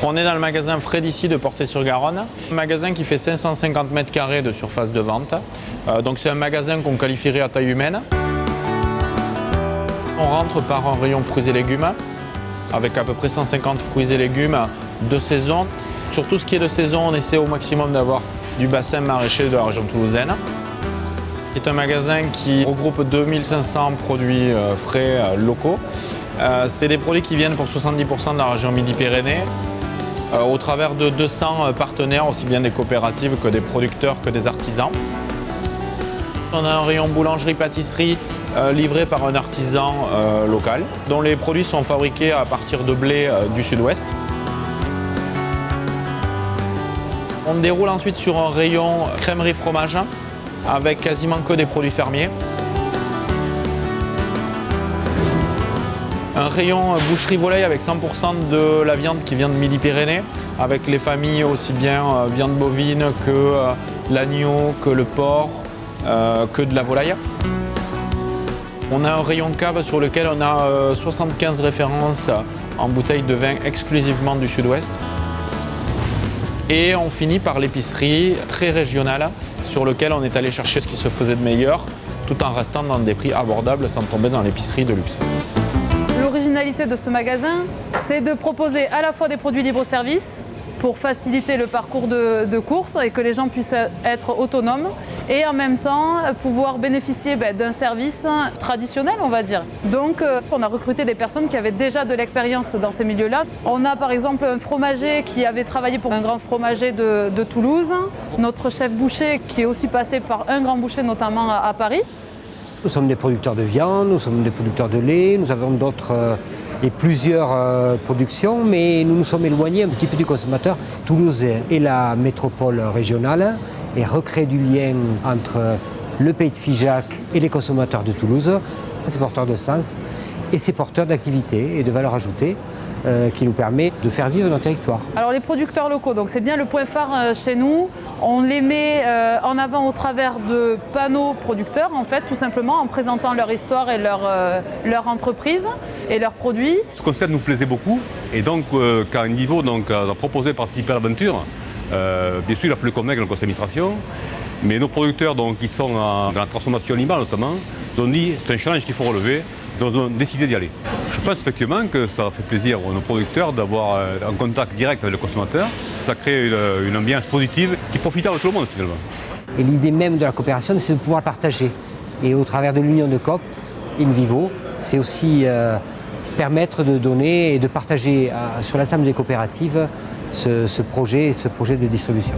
On est dans le magasin Frais d'ici de Portet-sur-Garonne, un magasin qui fait 550 m² de surface de vente. Donc c'est un magasin qu'on qualifierait à taille humaine. On rentre par un rayon fruits et légumes, avec à peu près 150 fruits et légumes de saison. Sur tout ce qui est de saison, on essaie au maximum d'avoir du bassin maraîcher de la région toulousaine. C'est un magasin qui regroupe 2500 produits frais locaux. C'est des produits qui viennent pour 70% de la région Midi-Pyrénées, au travers de 200 partenaires, aussi bien des coopératives que des producteurs que des artisans. On a un rayon boulangerie-pâtisserie livré par un artisan local, dont les produits sont fabriqués à partir de blé du sud-ouest. On déroule ensuite sur un rayon crèmerie-fromage, avec quasiment que des produits fermiers. Un rayon boucherie-volaille avec 100% de la viande qui vient de Midi-Pyrénées, avec les familles aussi bien viande bovine que l'agneau, que le porc, que de la volaille. On a un rayon cave sur lequel on a 75 références en bouteilles de vin exclusivement du sud-ouest. Et on finit par l'épicerie très régionale sur lequel on est allé chercher ce qui se faisait de meilleur tout en restant dans des prix abordables sans tomber dans l'épicerie de luxe. L'originalité de ce magasin, c'est de proposer à la fois des produits libre-service pour faciliter le parcours de course et que les gens puissent être autonomes et en même temps pouvoir bénéficier d'un service traditionnel, on va dire. Donc on a recruté des personnes qui avaient déjà de l'expérience dans ces milieux-là. On a par exemple un fromager qui avait travaillé pour un grand fromager de Toulouse, notre chef boucher qui est aussi passé par un grand boucher notamment à Paris. Nous sommes des producteurs de viande, nous sommes des producteurs de lait, nous avons d'autres et plusieurs productions, mais nous nous sommes éloignés un petit peu du consommateur. Toulouse est la métropole régionale et recrée du lien entre le pays de Figeac et les consommateurs de Toulouse. C'est porteur de sens et c'est porteur d'activité et de valeur ajoutée qui nous permet de faire vivre notre territoire. Alors les producteurs locaux, donc c'est bien le point phare chez nous. On les met en avant au travers de panneaux producteurs, en fait, tout simplement en présentant leur histoire et leur entreprise et leurs produits. Ce concept nous plaisait beaucoup et donc quand Niveau a proposé de participer à l'aventure, bien sûr il a fallu convaincre la conseil d'administration, mais nos producteurs qui sont dans la transformation animale notamment, nous ont dit c'est un challenge qu'il faut relever. Donc on a décidé d'y aller. Je pense effectivement que ça fait plaisir à nos producteurs d'avoir un contact direct avec le consommateur. Ça crée une ambiance positive qui profite à tout le monde finalement. Et l'idée même de la coopération, c'est de pouvoir partager. Et au travers de l'union de coop, In Vivo, c'est aussi permettre de donner et de partager sur l'ensemble des coopératives ce projet de distribution.